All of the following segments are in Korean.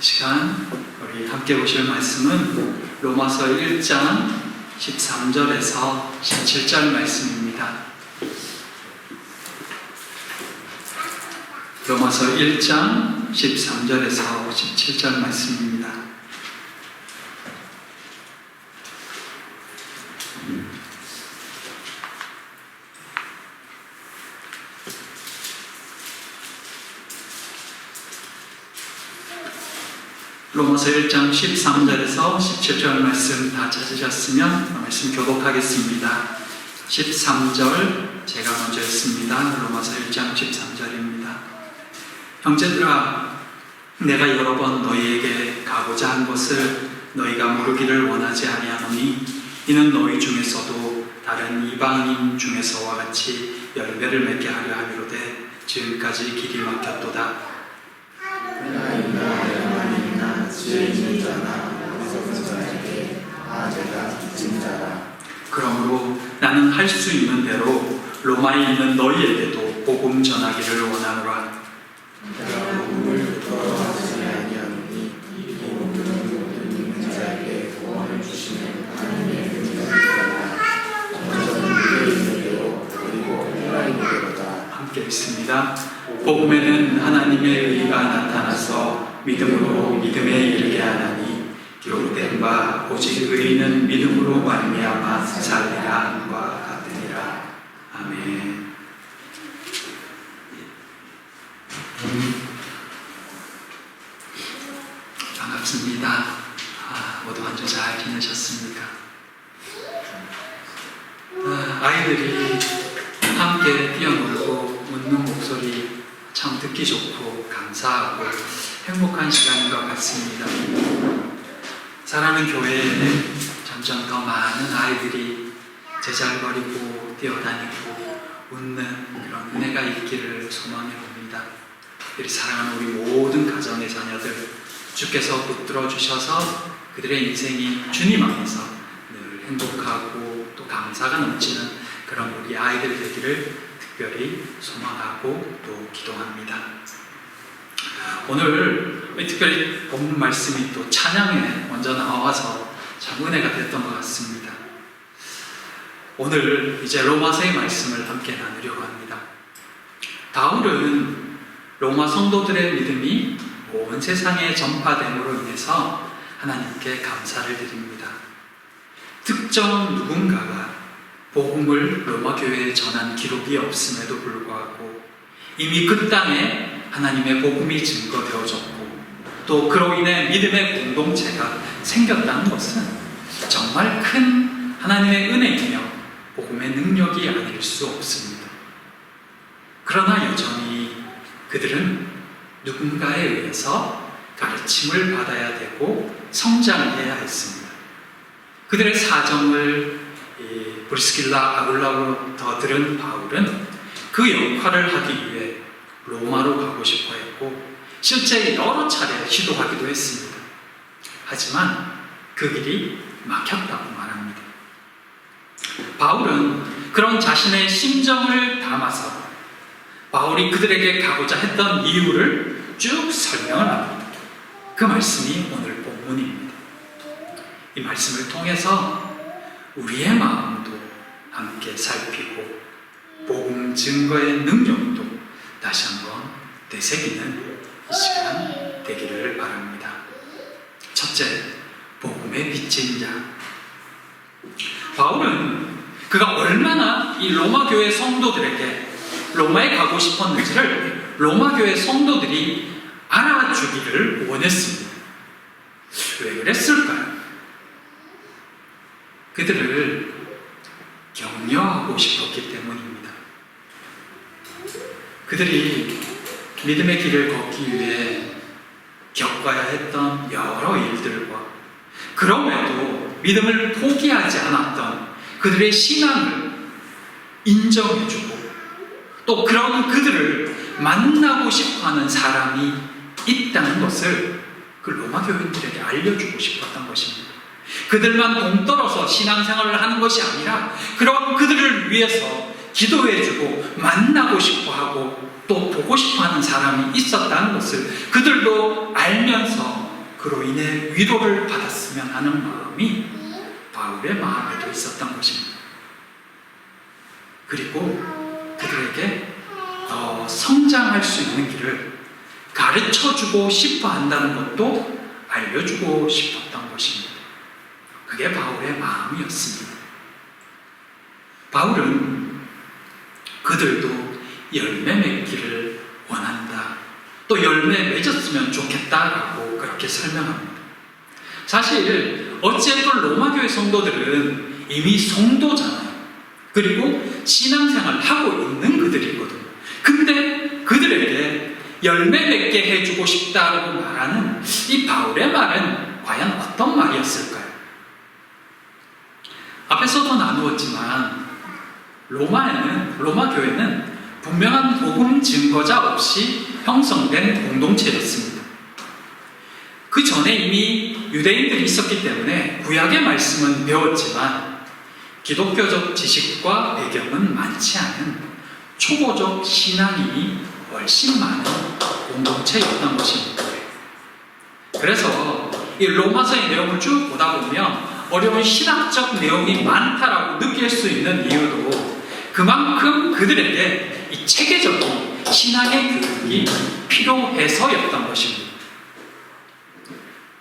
이 시간 우리 함께 보실 말씀은 로마서 1장 13절에서 17절 말씀입니다. 로마서 1장 13절에서 17절 말씀입니다. 로마서 1장 13절에서 17절 말씀 다 찾으셨으면 말씀 교독하겠습니다. 13절 제가 먼저 했습니다. 로마서 1장 13절입니다. 형제들아, 내가 여러 번 너희에게 가고자 한 것을 너희가 모르기를 원하지 아니하노니 이는 너희 중에서도 다른 이방인 중에서와 같이 열매를 맺게 하려 함이로되 지금까지 길이 막혔도다. 그러므로 나는 할 수 있는 대로 로마에 있는 너희에게도 복음 전하기를 원하노라. 내가 복음을 부끄러워하지 아니하노니 이 복음은 모든 믿는 자에게 구원을 주시는 하나님의 은혜가 먼저 우리의 있는데요 그리고 헬라인에게로다. 함께 읽습니다. 복음에는 하나님의 의가 나타나서 믿음으로 믿음에 이르게 하나니 기록된 바 오직 의인은 믿음으로 말미암아 살리라 함과 같으니라. 아멘. 반갑습니다. 모두 한 주 잘 지내셨습니까? 아이들이 함께 뛰어놀고 웃는 목소리 참 듣기 좋고 감사하고 행복한 시간인 것 같습니다. 사랑하는 교회에 점점 더 많은 아이들이 제잘거리고 뛰어다니고 웃는 그런 은혜가 있기를 소망해 봅니다. 우리 사랑하는 우리 모든 가정의 자녀들 주께서 붙들어 주셔서 그들의 인생이 주님 안에서 늘 행복하고 또 감사가 넘치는 그런 우리 아이들 되기를 특별히 소망하고 또 기도합니다. 오늘 특별히 본문 말씀이 또 찬양에 먼저 나와서 참 은혜가 됐던 것 같습니다. 오늘 이제 로마서의 말씀을 함께 나누려고 합니다. 바울은 로마 성도들의 믿음이 온 세상에 전파됨으로 인해서 하나님께 감사를 드립니다. 특정 누군가가 복음을 로마 교회에 전한 기록이 없음에도 불구하고 이미 그 땅에 하나님의 복음이 증거되어졌고 또 그로 인해 믿음의 공동체가 생겼다는 것은 정말 큰 하나님의 은혜이며 복음의 능력이 아닐 수 없습니다. 그러나 여전히 그들은 누군가에 의해서 가르침을 받아야 되고 성장해야 했습니다. 그들의 사정을 브리스길라 아굴라로부터 들은 바울은 그 역할을 하기 위해 로마로 가고 싶어 했고 실제 여러 차례 시도하기도 했습니다. 하지만 그 길이 막혔다고 말합니다. 바울은 그런 자신의 심정을 담아서 바울이 그들에게 가고자 했던 이유를 쭉 설명을 합니다. 그 말씀이 오늘 본문입니다. 이 말씀을 통해서 우리의 마음도 함께 살피고 복음 증거의 능력도 다시 한번 되새기는 이 시간 되기를 바랍니다. 첫째, 복음의 빚진 자. 바울은 그가 얼마나 이 로마 교회 성도들에게 로마에 가고 싶었는지를 로마 교회 성도들이 알아주기를 원했습니다. 왜 그랬을까요? 그들을 격려하고 싶었기 때문입니다. 그들이 믿음의 길을 걷기 위해 겪어야 했던 여러 일들과 그럼에도 믿음을 포기하지 않았던 그들의 신앙을 인정해주고 또 그런 그들을 만나고 싶어하는 사람이 있다는 것을 그 로마 교인들에게 알려주고 싶었던 것입니다. 그들만 동떨어서 신앙생활을 하는 것이 아니라 그런 그들을 위해서 기도해주고 만나고 싶어하고 또 보고 싶어하는 사람이 있었다는 것을 그들도 알면서 그로 인해 위로를 받았으면 하는 마음이 바울의 마음에도 있었던 것입니다. 그리고 그들에게 더 성장할 수 있는 길을 가르쳐주고 싶어 한다는 것도 알려주고 싶었던 것입니다. 그게 바울의 마음이었습니다. 바울은 그들도 열매 맺기를 원한다. 또 열매 맺었으면 좋겠다라고 그렇게 설명합니다. 사실 어쨌든 로마교회 성도들은 이미 성도잖아요. 그리고 신앙생활을 하고 있는 그들이거든요. 근데 그들에게 열매 맺게 해주고 싶다고 말하는 이 바울의 말은 과연 어떤 말이었을까요? 앞에서도 나누었지만 로마 교회는 분명한 복음 증거자 없이 형성된 공동체였습니다. 그 전에 이미 유대인들이 있었기 때문에 구약의 말씀은 배웠지만 기독교적 지식과 배경은 많지 않은 초보적 신앙이 훨씬 많은 공동체였던 것입니다. 그래서 이 로마서의 내용을 쭉 보다 보면 어려운 신학적 내용이 많다라고 느낄 수 있는 이유도 그만큼 그들에게 이 체계적인 신앙의 교육이 필요해서였던 것입니다.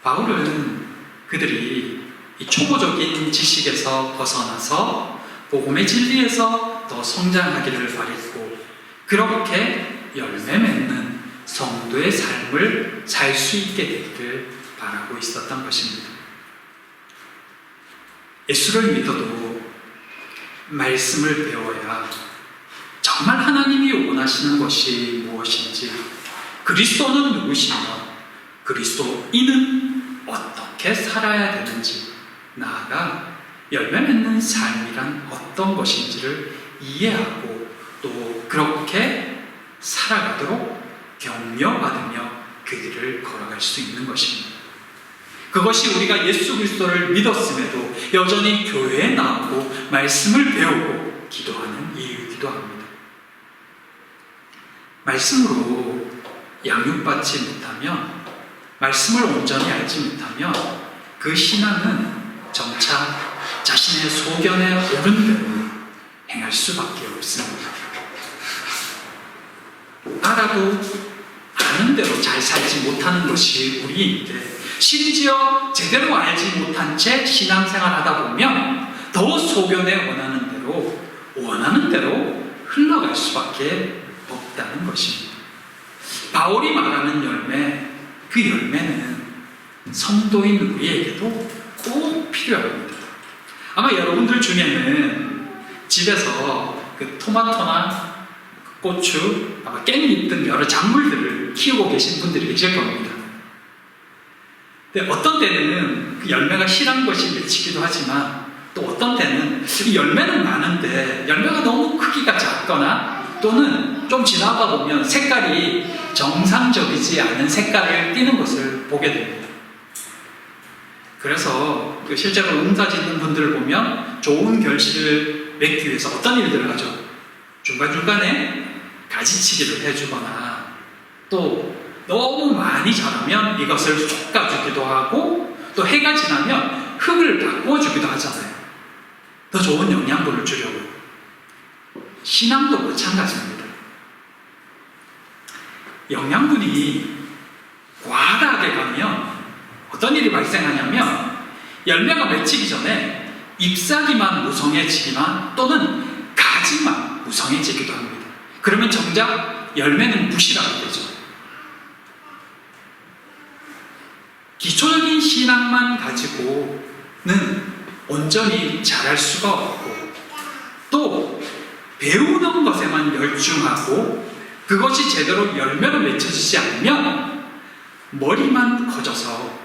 바울은 그들이 이 초보적인 지식에서 벗어나서 복음의 진리에서 더 성장하기를 바랬고 그렇게 열매 맺는 성도의 삶을 살 수 있게 되기를 바라고 있었던 것입니다. 예수를 믿어도 말씀을 배워야 정말 하나님이 원하시는 것이 무엇인지, 그리스도는 누구시며 그리스도인은 어떻게 살아야 되는지, 나아가 열매 맺는 삶이란 어떤 것인지를 이해하고 또 그렇게 살아가도록 격려받으며 그 길을 걸어갈 수 있는 것입니다. 그것이 우리가 예수 그리스도를 믿었음에도 여전히 교회에 나오고 말씀을 배우고 기도하는 이유이기도 합니다. 말씀으로 양육받지 못하면, 말씀을 온전히 알지 못하면 그 신앙은 점차 자신의 소견에 옳은 대로 행할 수밖에 없습니다. 알아도 아는 대로 잘 살지 못하는 것이 우리인데, 심지어 제대로 알지 못한 채 신앙생활 하다 보면 더 소견에 원하는 대로 흘러갈 수밖에 없다는 것입니다. 바울이 말하는 열매, 그 열매는 성도인 우리에게도 꼭 필요합니다. 아마 여러분들 중에는 집에서 그 토마토나 고추, 아마 깻잎 등 여러 작물들을 키우고 계신 분들이 계실 겁니다. 근데 어떤 때는 그 열매가 실한 것이 맺히기도 하지만 또 어떤 때는 이 열매는 많은데 열매가 너무 크기가 작거나 또는 좀 지나가 보면 색깔이 정상적이지 않은 색깔을 띠는 것을 보게 됩니다. 그래서 실제로 농사 짓는 분들을 보면 좋은 결실을 맺기 위해서 어떤 일들을 하죠? 중간중간에 가지치기를 해주거나 또 너무 많이 자라면 이것을 솎아주기도 하고 또 해가 지나면 흙을 바꿔주기도 하잖아요. 더 좋은 영양분을 주려고. 신앙도 마찬가지입니다. 영양분이 과다하게 가면 어떤 일이 발생하냐면 열매가 맺히기 전에 잎사귀만 무성해지기만 또는 가지만 무성해지기도 합니다. 그러면 정작 열매는 부실하게 되죠. 기초적인 신앙만 가지고는 온전히 자랄 수가 없고 또 배우는 것에만 열중하고 그것이 제대로 열매로 맺혀지지 않으면 머리만 커져서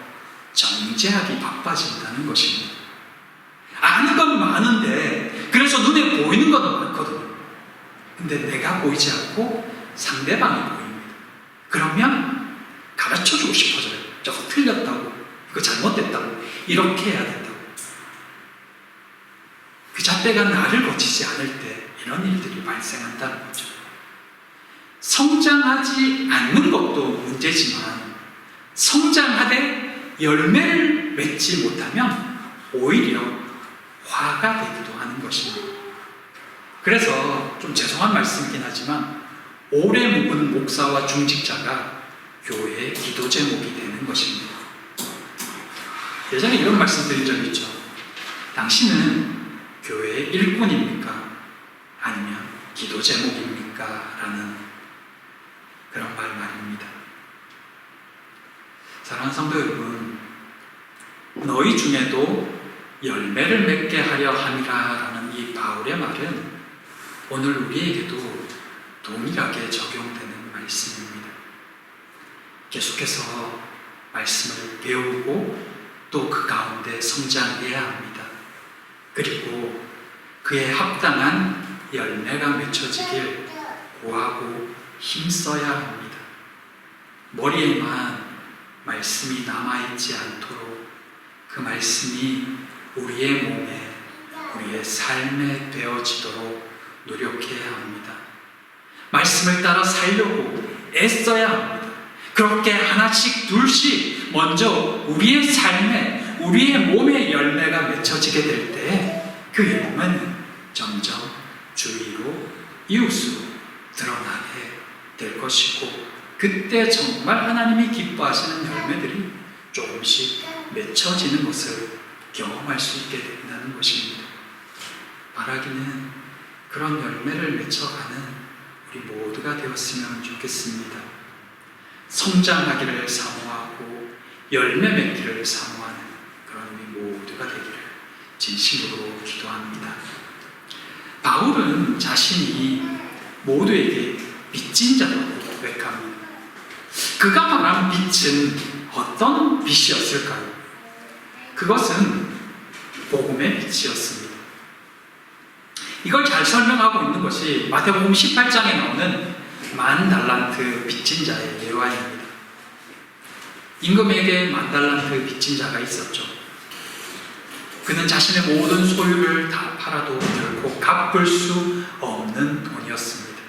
정죄하기 바빠진다는 것입니다. 아는 건 많은데 그래서 눈에 보이는 건 많거든요. 근데 내가 보이지 않고 상대방이 보입니다. 그러면 가르쳐주고 싶어져요. 저거 틀렸다고, 이거 잘못됐다고, 이렇게 해야 된다고. 그 잣대가 나를 거치지 않을 때 이런 일들이 발생한다는 거죠. 성장하지 않는 것도 문제지만 성장하되 열매를 맺지 못하면 오히려 화가 되기도 하는 것입니다. 그래서 좀 죄송한 말씀이긴 하지만 오래 묵은 목사와 중직자가 교회의 기도 제목이 되는 것입니다. 예전에 이런 말씀 드린 적 있죠. 당신은 교회의 일꾼입니까? 아니면 기도 제목입니까? 라는 그런 말입니다. 사랑하는 성도 여러분, 너희 중에도 열매를 맺게 하려 함이라 라는 이 바울의 말은 오늘 우리에게도 동일하게 적용되는 말씀입니다. 계속해서 말씀을 배우고 또 그 가운데 성장해야 합니다. 그리고 그에 합당한 열매가 맺혀지길 구하고 힘써야 합니다. 머리에만 말씀이 남아있지 않도록 그 말씀이 우리의 몸에, 우리의 삶에 되어지도록 노력해야 합니다. 말씀을 따라 살려고 애써야 합니다. 그렇게 하나씩 둘씩 먼저 우리의 삶에, 우리의 몸에 열매가 맺혀지게 될 때 그 열매는 점점 주위로, 이웃으로 드러나게 될 것이고, 그때 정말 하나님이 기뻐하시는 열매들이 조금씩 맺혀지는 것을 경험할 수 있게 된다는 것입니다. 바라기는 그런 열매를 맺혀가는 우리 모두가 되었으면 좋겠습니다. 성장하기를 사모하고 열매 맺기를 사모하는 그런 우리 모두가 되기를 진심으로 기도합니다. 바울은 자신이 모두에게 빚진 자라고 고백합니다. 그가 말한 빛은 어떤 빛이었을까요? 그것은 복음의 빛이었습니다. 이걸 잘 설명하고 있는 것이 마태복음 18장에 나오는 만 달란트 빚진 자의 예화입니다. 임금에게 만 달란트 빚진 자가 있었죠. 그는 자신의 모든 소유를 다 팔아도 결코 갚을 수 없는 돈이었습니다.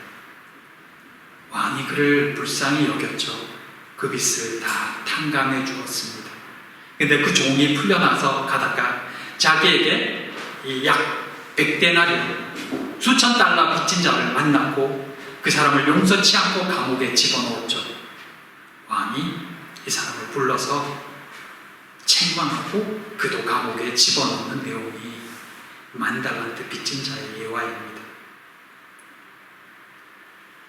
왕이 그를 불쌍히 여겼죠. 그 빚을 다 탕감해 주었습니다. 근데 그 종이 풀려나서 가다가 자기에게 약 100데나리온, 수천 달러 빚진 자를 만났고 그 사람을 용서치 않고 감옥에 집어넣었죠. 왕이 이 사람을 불러서 책망하고 그도 감옥에 집어넣는 내용이 만 달란트 빚진 자의 예화입니다.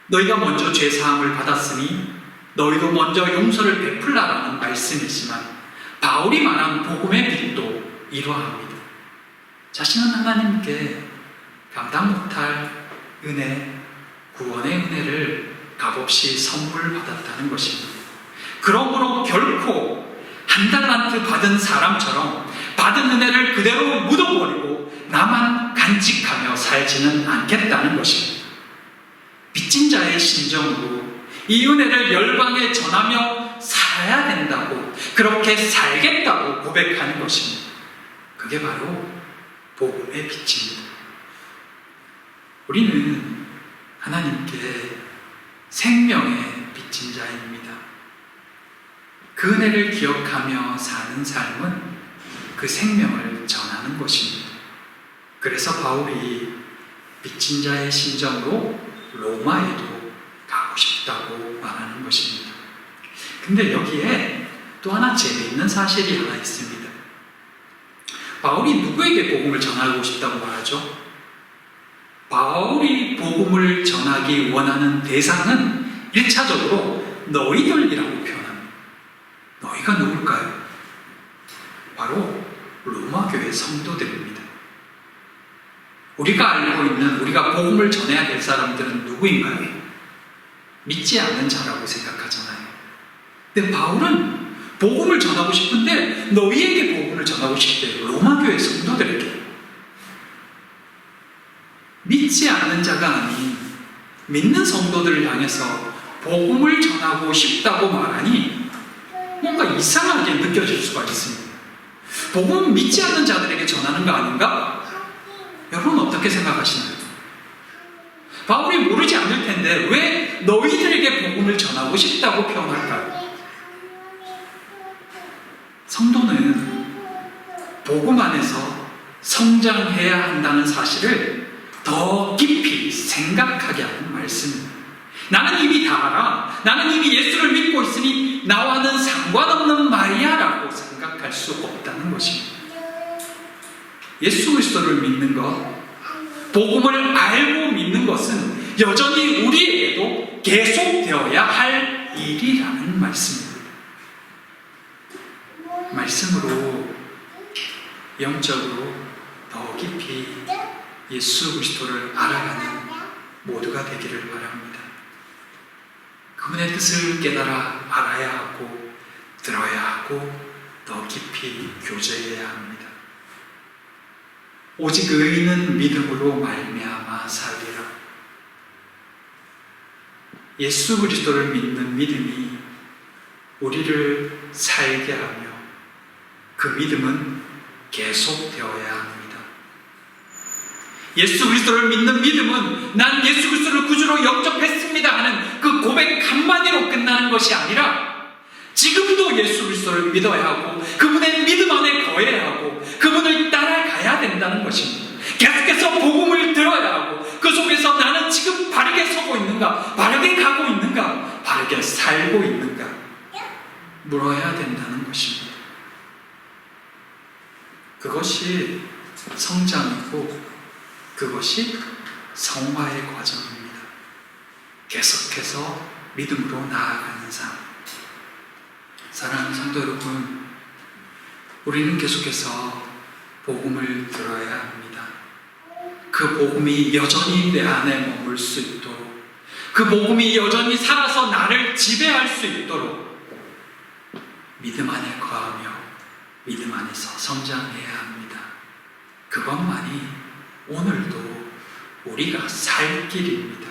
너희가 먼저 죄사함을 받았으니 너희도 먼저 용서를 베풀라라는 말씀이지만 바울이 말한 복음의 빛도 이러합니다. 자신은 하나님께 감당 못할 은혜, 구원의 은혜를 값없이 선물 받았다는 것입니다. 그러므로 결코 한 달란트 받은 사람처럼 받은 은혜를 그대로 묻어버리고 나만 간직하며 살지는 않겠다는 것입니다. 빚진 자의 심정으로 이 은혜를 열방에 전하며 살아야 된다고, 그렇게 살겠다고 고백하는 것입니다. 그게 바로 복음의 빛입니다. 우리는 하나님께 생명의 빚진 자입니다. 그 은혜를 기억하며 사는 삶은 그 생명을 전하는 것입니다. 그래서 바울이 빚진 자의 심정으로 로마에도 가고 싶다고 말하는 것입니다. 근데 여기에 또 하나 재미있는 사실이 하나 있습니다. 바울이 누구에게 복음을 전하고 싶다고 말하죠? 바울이 복음을 전하기 원하는 대상은 1차적으로 너희들이라고 표현합니다. 너희가 누굴까요? 바로 로마 교회 성도들입니다. 우리가 알고 있는, 우리가 복음을 전해야 될 사람들은 누구인가요? 믿지 않는 자라고 생각하잖아요. 근데 바울은 복음을 전하고 싶은데 너희에게 복음을 전하고 싶대요. 로마 교회 성도들에게. 믿지 않는 자가 아닌 믿는 성도들을 향해서 복음을 전하고 싶다고 말하니 뭔가 이상하게 느껴질 수가 있습니다. 복음 믿지 않는 자들에게 전하는 거 아닌가? 여러분 어떻게 생각하시나요? 바울이 모르지 않을 텐데 왜 너희들에게 복음을 전하고 싶다고 표현할까요? 성도는 복음 안에서 성장해야 한다는 사실을 더 깊이 생각하게 하는 말씀입니다. 나는 이미 다 알아. 나는 이미 예수를 믿고 있으니 나와는 상관없는 말이야 라고 생각할 수 없다는 것입니다. 예수 그리스도를 믿는 것, 복음을 알고 믿는 것은 여전히 우리에게도 계속되어야 할 일이라는 말씀입니다. 말씀으로 영적으로 더 깊이 예수 그리스도를 알아가는 모두가 되기를 바랍니다. 그분의 뜻을 깨달아 알아야 하고 들어야 하고 더 깊이 교제해야 합니다. 오직 의인은 믿음으로 말미암아 살리라. 예수 그리스도를 믿는 믿음이 우리를 살게 하며 그 믿음은 계속되어야 합니다. 예수 그리스도를 믿는 믿음은 난 예수 그리스도를 구주로 영접했습니다 하는 그 고백 한마디로 끝나는 것이 아니라 지금도 예수 그리스도를 믿어야 하고 그분의 믿음 안에 거해야 하고 그분을 따라가야 된다는 것입니다. 계속해서 복음을 들어야 하고 그 속에서 나는 지금 바르게 서고 있는가, 바르게 가고 있는가, 바르게 살고 있는가 물어야 된다는 것입니다. 그것이 성장이고 그것이 성화의 과정입니다. 계속해서 믿음으로 나아가는 삶. 사랑하는 성도 여러분, 우리는 계속해서 복음을 들어야 합니다. 그 복음이 여전히 내 안에 머물 수 있도록, 그 복음이 여전히 살아서 나를 지배할 수 있도록 믿음 안에 거하며 믿음 안에서 성장해야 합니다. 그것만이 오늘도 우리가 살 길입니다.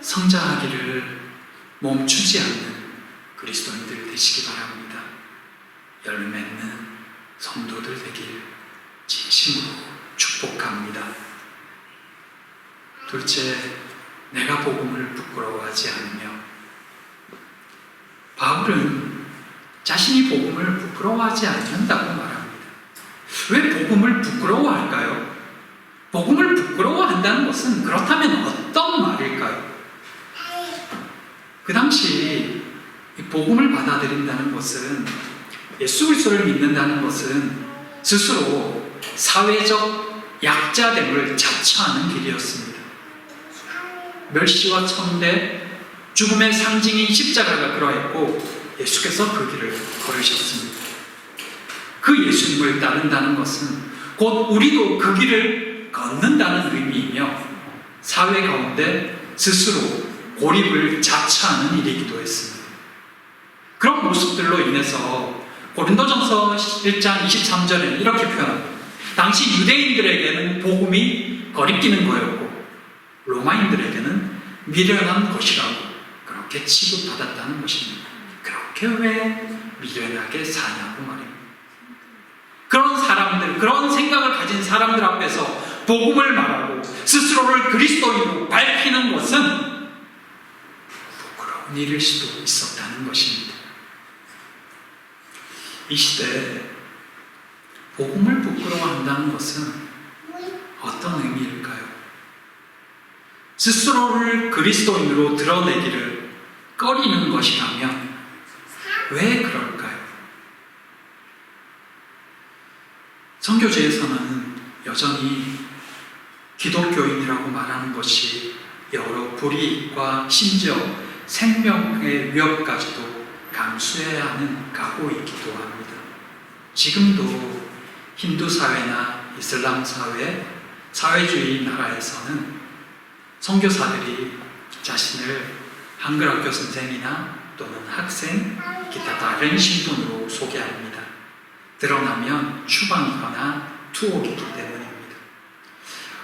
성장하기를 멈추지 않는 그리스도인들 되시기 바랍니다. 열매 맺는 성도들 되길 진심으로 축복합니다. 둘째, 내가 복음을 부끄러워하지 않으며. 바울은 자신이 복음을 부끄러워하지 않는다고 말합니다. 왜 복음을 부끄러워할까요? 복음을 부끄러워한다는 것은 그렇다면 어떤 말일까요? 그 당시 복음을 받아들인다는 것은, 예수 그리스도를 믿는다는 것은 스스로 사회적 약자됨을 자처하는 길이었습니다. 멸시와 천대, 죽음의 상징인 십자가가 그러했고 예수께서 그 길을 걸으셨습니다. 그 예수님을 따른다는 것은 곧 우리도 그 길을 걷는다는 의미이며 사회 가운데 스스로 고립을 자처하는 일이기도 했습니다. 그런 모습들로 인해서 고린도전서 1장 23절에는 이렇게 표현합니다. 당시 유대인들에게는 복음이 거리끼는 거였고 로마인들에게는 미련한 것이라고 그렇게 취급받았다는 것입니다. 그렇게 왜 미련하게 사냐고 말입니다. 그런 사람들, 그런 생각을 가진 사람들 앞에서 복음을 말하고 스스로를 그리스도인으로 밝히는 것은 부끄러운 일일 수도 있었다는 것입니다. 이 시대에 복음을 부끄러워한다는 것은 어떤 의미일까요? 스스로를 그리스도인으로 드러내기를 꺼리는 것이라면 왜 그럴까요? 선교제에서는 여전히 기독교인이라고 말하는 것이 여러 불이익과 심지어 생명의 위협까지도 감수해야 하는 각오이기도 합니다. 지금도 힌두 사회나 이슬람 사회, 사회주의 나라에서는 선교사들이 자신을 한글학교 선생이나 또는 학생, 기타 다른 신분으로 소개합니다. 드러나면 추방이거나 투옥이기 때문입니다.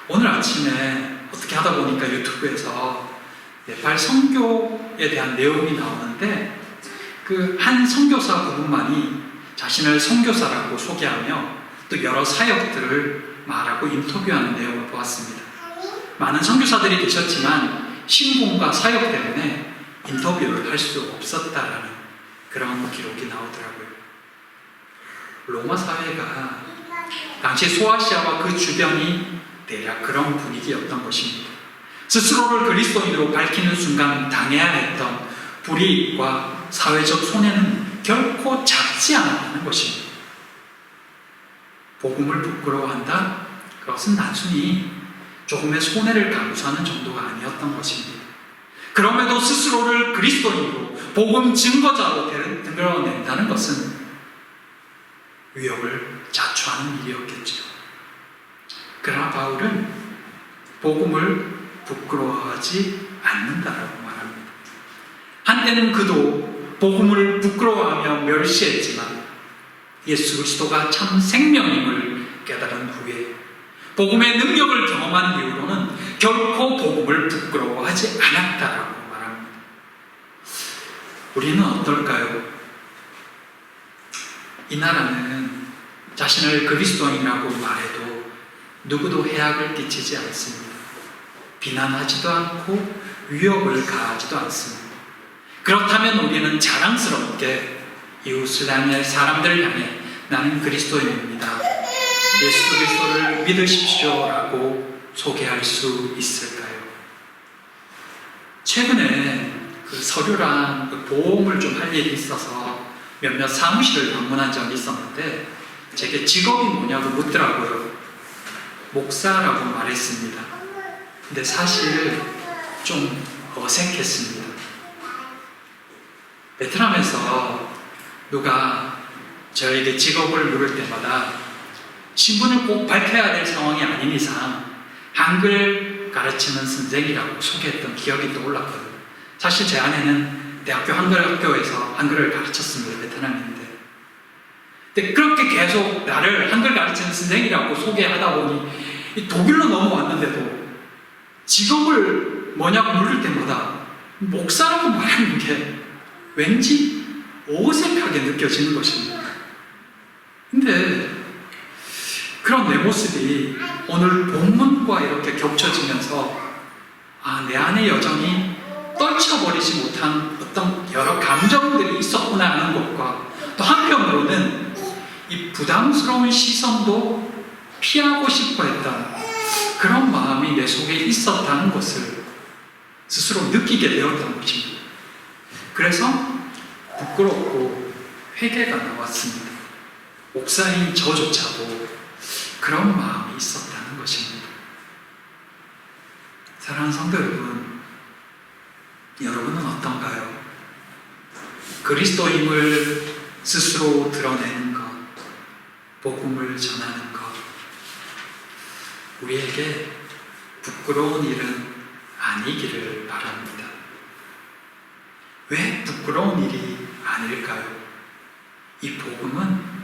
오늘 아침에 어떻게 하다 보니까 유튜브에서 네팔 선교에 대한 내용이 나오는데 그 한 선교사 부분만이 자신을 선교사라고 소개하며 또 여러 사역들을 말하고 인터뷰하는 내용을 보았습니다. 많은 선교사들이 계셨지만 신분과 사역 때문에 인터뷰를 할 수 없었다라는 그런 기록이 나오더라고요. 로마 사회가 당시 소아시아와 그 주변이 대략 그런 분위기였던 것입니다. 스스로를 그리스도인으로 밝히는 순간 당해야 했던 불이익과 사회적 손해는 결코 작지 않았다는 것입니다. 복음을 부끄러워한다? 그것은 단순히 조금의 손해를 감수하는 정도가 아니었던 것입니다. 그럼에도 스스로를 그리스도인으로 복음 증거자로 드러낸다는 것은 위협을 자초하는 일이었겠죠. 그러나 바울은 복음을 부끄러워하지 않는다라고 말합니다. 한때는 그도 복음을 부끄러워하며 멸시했지만 예수 그리스도가 참 생명임을 깨달은 후에 복음의 능력을 경험한 이후로는 결코 복음을 부끄러워하지 않았다라고 말합니다. 우리는 어떨까요? 이 나라는 자신을 그리스도인이라고 말해도 누구도 해악을 끼치지 않습니다. 비난하지도 않고 위협을 가하지도 않습니다. 그렇다면 우리는 자랑스럽게 이웃을 향해 사람들을 향해 나는 그리스도인입니다. 예수 그리스도를 믿으십시오 라고 소개할 수 있을까요? 최근에 그 서류랑 그 보험을 좀 할 일이 있어서 몇몇 사무실을 방문한 적이 있었는데 제게 직업이 뭐냐고 묻더라고요. 목사라고 말했습니다. 근데 사실 좀 어색했습니다. 베트남에서 누가 저에게 직업을 물을 때마다 신분을 꼭 밝혀야 될 상황이 아닌 이상 한글 가르치는 선생이라고 소개했던 기억이 떠올랐거든요. 사실 제 아내는 대학교 한글학교에서 한글을 가르쳤습니다. 베트남인데. 근데 그렇게 계속 나를 한글 가르치는 선생이라고 소개하다 보니 독일로 넘어왔는데도 직업을 뭐냐고 물을 때마다 목사라고 말하는 게 왠지 어색하게 느껴지는 것입니다. 근데 그런 내 모습이 오늘 본문과 이렇게 겹쳐지면서 내 안에 여전히 떨쳐버리지 못한 어떤 여러 감정들이 있었구나 하는 것과 또 한편으로는 이 부담스러운 시선도 피하고 싶어 했던 그런 마음이 내 속에 있었다는 것을 스스로 느끼게 되었던 것입니다. 그래서 부끄럽고 회개가 나왔습니다. 목사인 저조차도 그런 마음이 있었다는 것입니다. 사랑하는 성도 여러분, 여러분은 어떤가요? 그리스도임을 스스로 드러내는 것, 복음을 전하는 것, 우리에게 부끄러운 일은 아니기를 바랍니다. 왜 부끄러운 일이 아닐까요? 이 복음은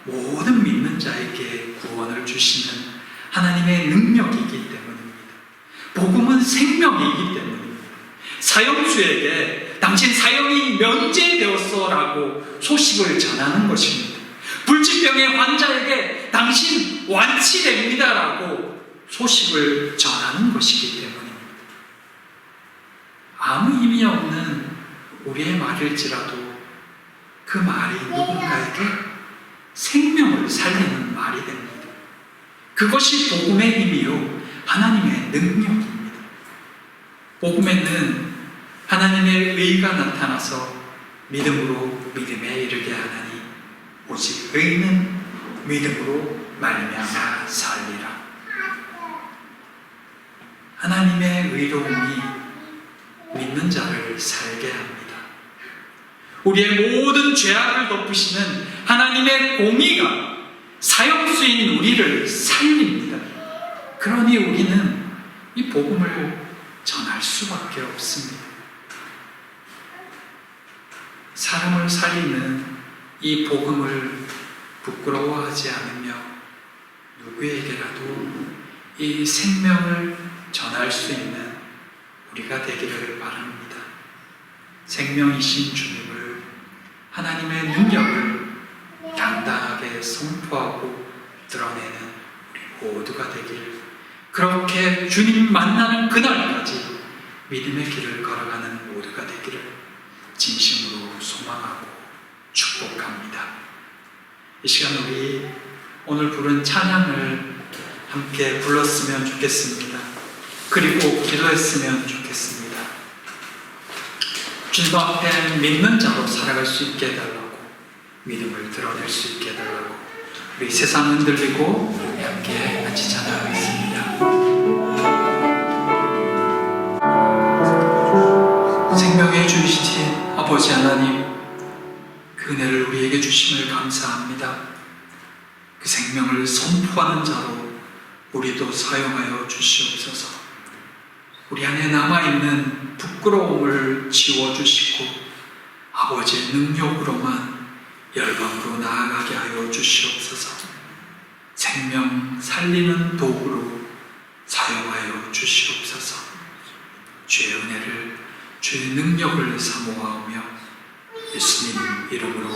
모든 믿는 자에게 구원을 주시는 하나님의 능력이기 때문입니다. 복음은 생명이기 때문입니다. 사형수에게 당신 사형이 면제되었어 라고 소식을 전하는 것입니다. 불치병의 환자에게 당신 완치됩니다 라고 소식을 전하는 것이기 때문입니다. 아무 의미 없는 우리의 말일지라도 그 말이 누군가에게 생명을 살리는 말이 됩니다. 그것이 복음의 힘이요 하나님의 능력입니다. 복음에는 하나님의 의가 나타나서 믿음으로 믿음에 이르게 하나니 오직 의는 믿음으로 말미암아 살리라. 하나님의 의로움이 믿는 자를 살게 합니다. 우리의 모든 죄악을 덮으시는 하나님의 공의가 사형수인 우리를 살립니다. 그러니 우리는 이 복음을 전할 수밖에 없습니다. 사람을 살리는 이 복음을 부끄러워하지 않으며 누구에게라도 이 생명을 전할 수 있는 우리가 되기를 바랍니다. 생명이신 주님을, 하나님의 능력을 당당하게 선포하고 드러내는 우리 모두가 되기를, 그렇게 주님 만나는 그날까지 믿음의 길을 걸어가는 모두가 되기를 진심으로 소망하고 축복합니다. 이 시간 우리 오늘 부른 찬양을 함께 불렀으면 좋겠습니다. 그리고 기도했으면 좋겠습니다. 주님 앞에 믿는 자로 살아갈 수 있게 해달라고, 믿음을 드러낼 수 있게 해달라고, 우리 세상 흔들리고 우리 함께 같이 찬양하겠습니다. 생명의 주이신 아버지 하나님, 그 은혜를 우리에게 주심을 감사합니다. 그 생명을 선포하는 자로 우리도 사용하여 주시옵소서. 우리 안에 남아있는 부끄러움을 지워주시고 아버지의 능력으로만 열방으로 나아가게 하여 주시옵소서. 생명 살리는 도구로 사용하여 주시옵소서. 주의 은혜를, 주의 능력을 사모하며 예수님 이름으로